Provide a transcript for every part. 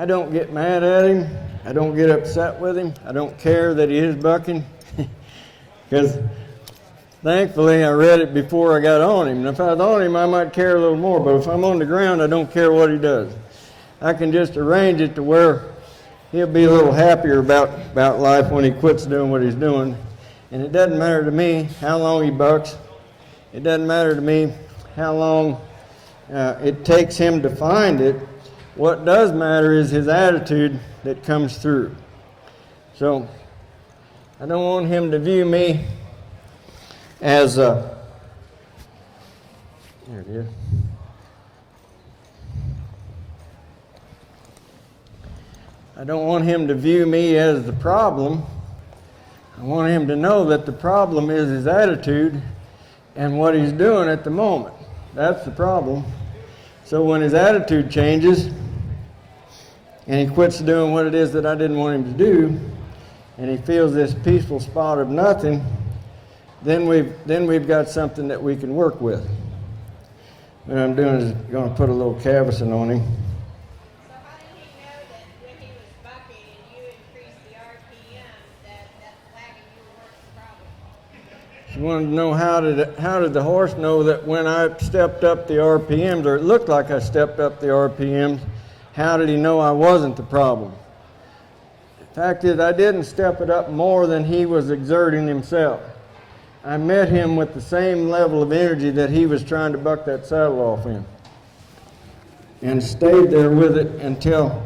I don't get mad at him. I don't get upset with him. I don't care that he is bucking. Because thankfully I read it before I got on him. And if I was on him, I might care a little more. But if I'm on the ground, I don't care what he does. I can just arrange it to where he'll be a little happier about life when he quits doing what he's doing. And it doesn't matter to me how long he bucks. It doesn't matter to me how long it takes him to find it. What does matter is his attitude that comes through. So I don't want him to view me as there it is. I don't want him to view me as the problem. I want him to know that the problem is his attitude and what he's doing at the moment. That's the problem. So when his attitude changes and he quits doing what it is that I didn't want him to do, and he feels this peaceful spot of nothing, then we've got something that we can work with. What I'm doing is going to put a little canvassing on him. So how did he know that when he was bucking and you increased the RPM that flagging you worked the problem? She wanted to know how did the horse know that when I stepped up the RPMs, or it looked like I stepped up the RPMs, how did he know I wasn't the problem? The fact is, I didn't step it up more than he was exerting himself. I met him with the same level of energy that he was trying to buck that saddle off in, and stayed there with it until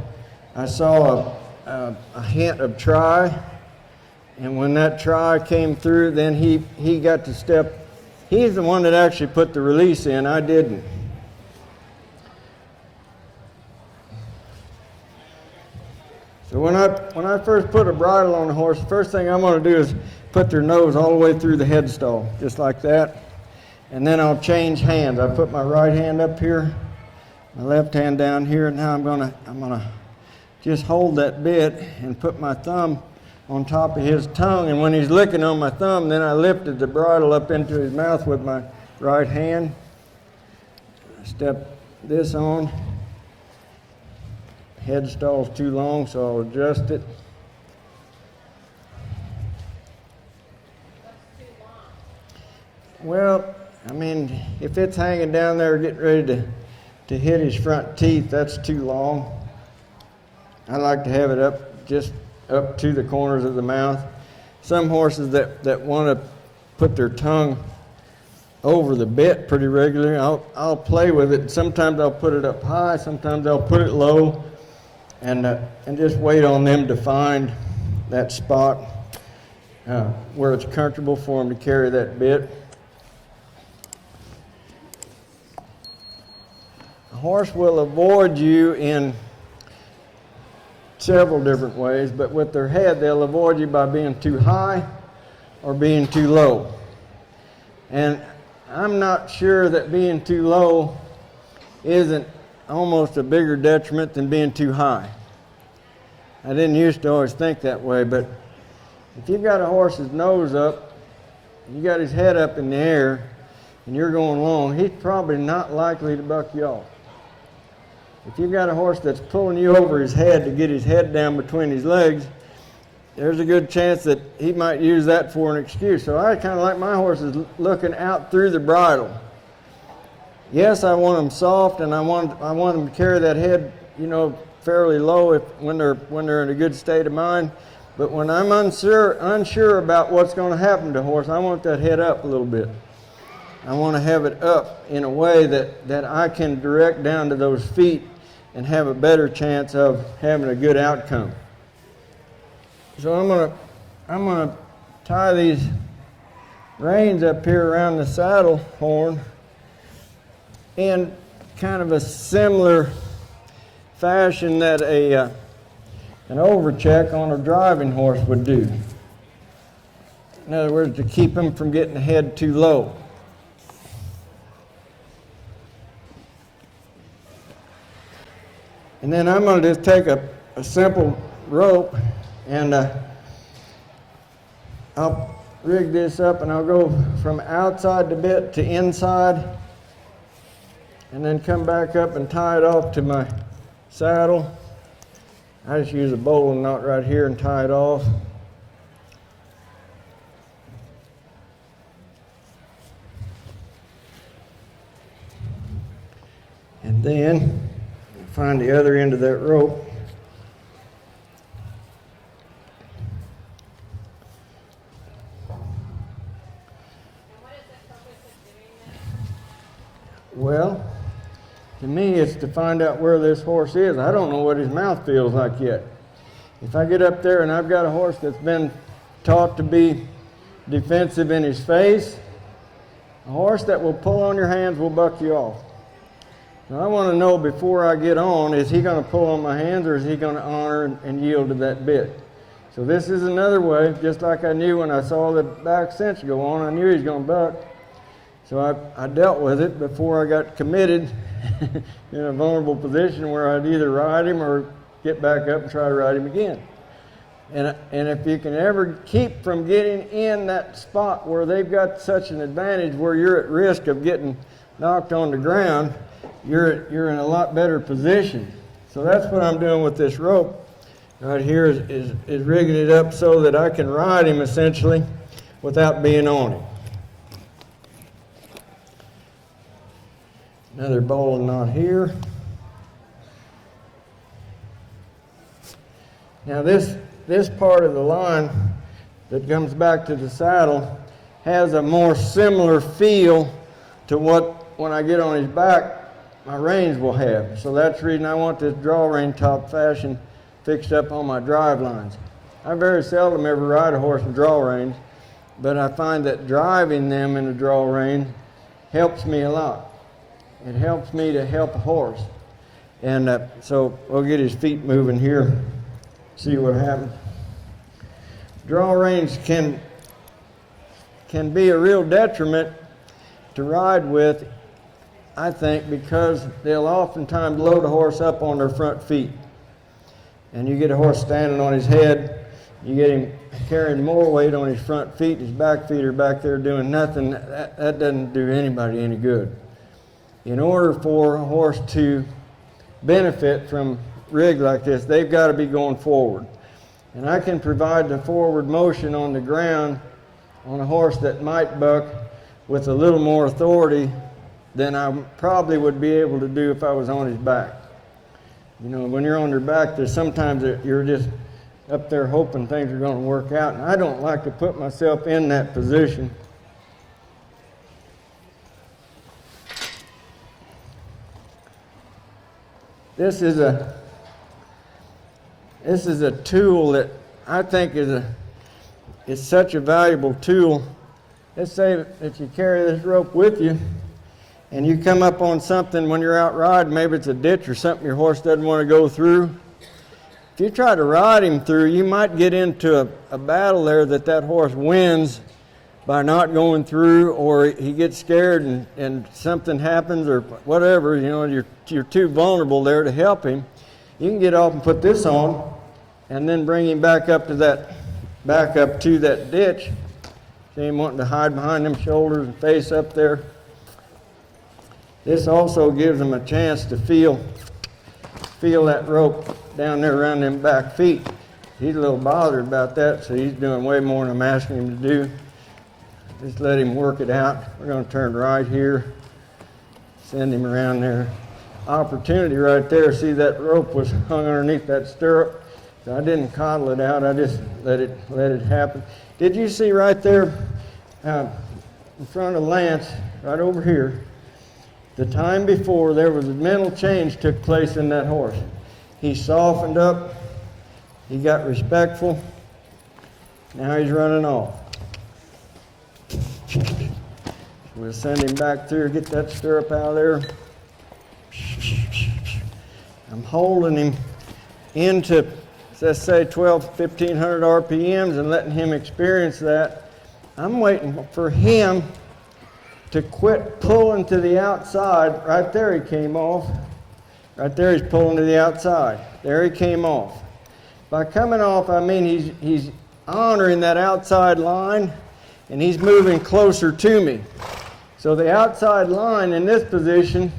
I saw a hint of try. And when that try came through, then he got to step. He's the one that actually put the release in. I didn't. So when I first put a bridle on the horse, the first thing I'm going to do is put their nose all the way through the headstall, just like that. And then I'll change hands. I put my right hand up here, my left hand down here. Now I'm gonna just hold that bit and put my thumb on top of his tongue. And when he's licking on my thumb, then I lifted the bridle up into his mouth with my right hand. Step this on. Headstall's too long, so I'll adjust it. Well, I mean, if it's hanging down there getting ready to hit his front teeth, that's too long. I like to have it up, just up to the corners of the mouth. Some horses that want to put their tongue over the bit pretty regularly, I'll play with it. Sometimes I'll put it up high, sometimes I'll put it low, and just wait on them to find that spot where it's comfortable for them to carry that bit. A horse will avoid you in several different ways, but with their head, they'll avoid you by being too high or being too low. And I'm not sure that being too low isn't almost a bigger detriment than being too high. I didn't used to always think that way, but if you've got a horse's nose up, you got his head up in the air, and you're going long, he's probably not likely to buck you off. If you've got a horse that's pulling you over his head to get his head down between his legs, there's a good chance that he might use that for an excuse. So I kind of like my horses looking out through the bridle. Yes, I want them soft, and I want them to carry that head, fairly low when they're in a good state of mind. But when I'm unsure about what's going to happen to a horse, I want that head up a little bit. I want to have it up in a way that I can direct down to those feet and have a better chance of having a good outcome. So I'm gonna tie these reins up here around the saddle horn in kind of a similar fashion that an overcheck on a driving horse would do. In other words, to keep him from getting the head too low. And then I'm going to just take a simple rope and I'll rig this up, and I'll go from outside the bit to inside, and then come back up and tie it off to my saddle. I just use a bowline knot right here and tie it off. And then find the other end of that rope. Well, to me, it's to find out where this horse is. I don't know what his mouth feels like yet. If I get up there and I've got a horse that's been taught to be defensive in his face, a horse that will pull on your hands will buck you off. Now, I want to know before I get on, is he going to pull on my hands or is he going to honor and yield to that bit? So this is another way, just like I knew when I saw the back cinch go on, I knew he was going to buck. So I dealt with it before I got committed in a vulnerable position where I'd either ride him or get back up and try to ride him again. And if you can ever keep from getting in that spot where they've got such an advantage where you're at risk of getting knocked on the ground, you're in a lot better position. So that's what I'm doing with this rope right here is rigging it up so that I can ride him essentially without being on him. Another bowline knot here. Now this part of the line that comes back to the saddle has a more similar feel to what when I get on his back my reins will have. So that's the reason I want this draw rein top fashion fixed up on my drive lines. I very seldom ever ride a horse in draw reins, but I find that driving them in a draw rein helps me a lot. It helps me to help a horse. And so we'll get his feet moving here, see what happens. Draw reins can be a real detriment to ride with, I think, because they'll oftentimes load a horse up on their front feet. And you get a horse standing on his head, you get him carrying more weight on his front feet, his back feet are back there doing nothing. That doesn't do anybody any good. In order for a horse to benefit from rig like this, they've got to be going forward. And I can provide the forward motion on the ground on a horse that might buck with a little more authority than I probably would be able to do if I was on his back. You know, when you're on their back, there's sometimes you're just up there hoping things are going to work out, and I don't like to put myself in that position. This is a tool that I think is such a valuable tool. Let's say that you carry this rope with you and you come up on something when you're out riding, maybe it's a ditch or something your horse doesn't want to go through. If you try to ride him through, you might get into a battle there that horse wins by not going through, or he gets scared and something happens or whatever, you know, you're too vulnerable there to help him. You can get off and put this on and then bring him back up to that ditch. See him wanting to hide behind them shoulders and face up there. This also gives him a chance to feel that rope down there around them back feet. He's a little bothered about that, so he's doing way more than I'm asking him to do. Just let him work it out. We're going to turn right here, send him around there. Opportunity right there. See, that rope was hung underneath that stirrup. So I didn't coddle it out. I just let it happen. Did you see right there in front of Lance, right over here, the time before there was a mental change took place in that horse. He softened up. He got respectful. Now he's running off. We'll send him back through, get that stirrup out of there. I'm holding him into, let's say, 1,500 RPMs and letting him experience that. I'm waiting for him to quit pulling to the outside. Right there he came off. Right there he's pulling to the outside. There he came off. By coming off, I mean he's honoring that outside line and he's moving closer to me. So the outside line in this position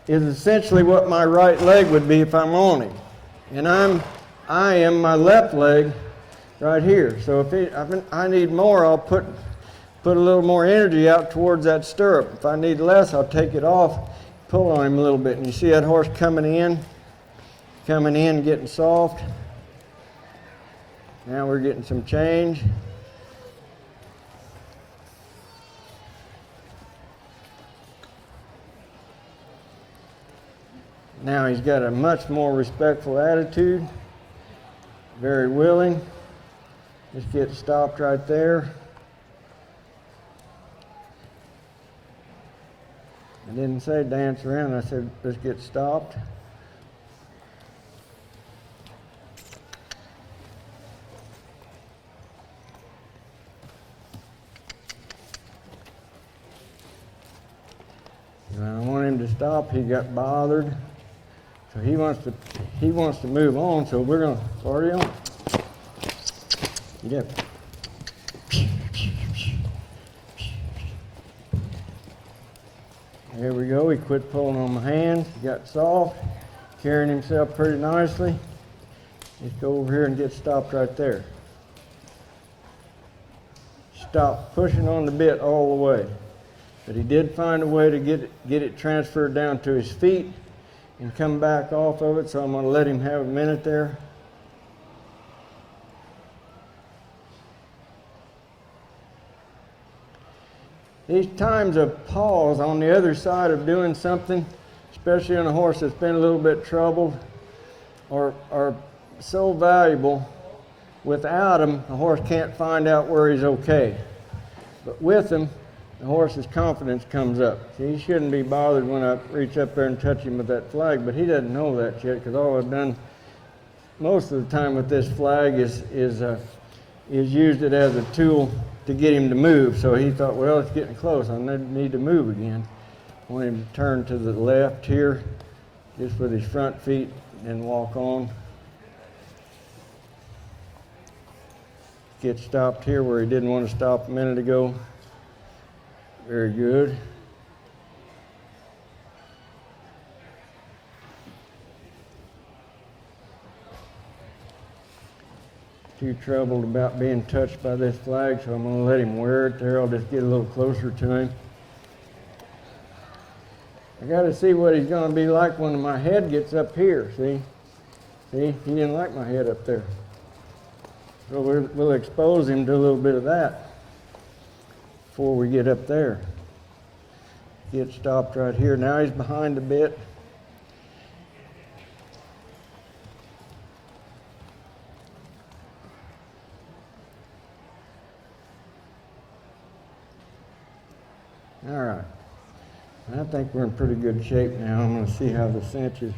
is essentially what my right leg would be if I'm on him. And I'm I am my left leg right here. So if I need more, I'll put a little more energy out towards that stirrup. If I need less, I'll take it off, pull on him a little bit. And you see that horse coming in, getting soft. Now we're getting some change. Now he's got a much more respectful attitude, very willing. Just get stopped right there. I didn't say dance around, I said let's get stopped. And I want him to stop. He got bothered. So he wants to move on, so we're going to party on. Get up. There we go. He quit pulling on my hands. He got soft, carrying himself pretty nicely. Just go over here and get stopped right there. Stop pushing on the bit all the way. But he did find a way to get it transferred down to his feet and come back off of it, so I'm going to let him have a minute there. These times of pause on the other side of doing something, especially on a horse that's been a little bit troubled, are so valuable. Without them, the horse can't find out where he's okay. But with them, the horse's confidence comes up. See, he shouldn't be bothered when I reach up there and touch him with that flag, but he doesn't know that yet, because all I've done most of the time with this flag is used it as a tool to get him to move. So he thought, well, it's getting close. I need to move again. I want him to turn to the left here, just with his front feet, and walk on. Get stopped here where he didn't want to stop a minute ago. Very good. Too troubled about being touched by this flag, so I'm going to let him wear it there. I'll just get a little closer to him. I got to see what he's going to be like when my head gets up here. See, he didn't like my head up there. So we'll expose him to a little bit of that before we get up there. Get stopped right here. Now he's behind a bit. All right. I think we're in pretty good shape now. I'm going to see how the cinch is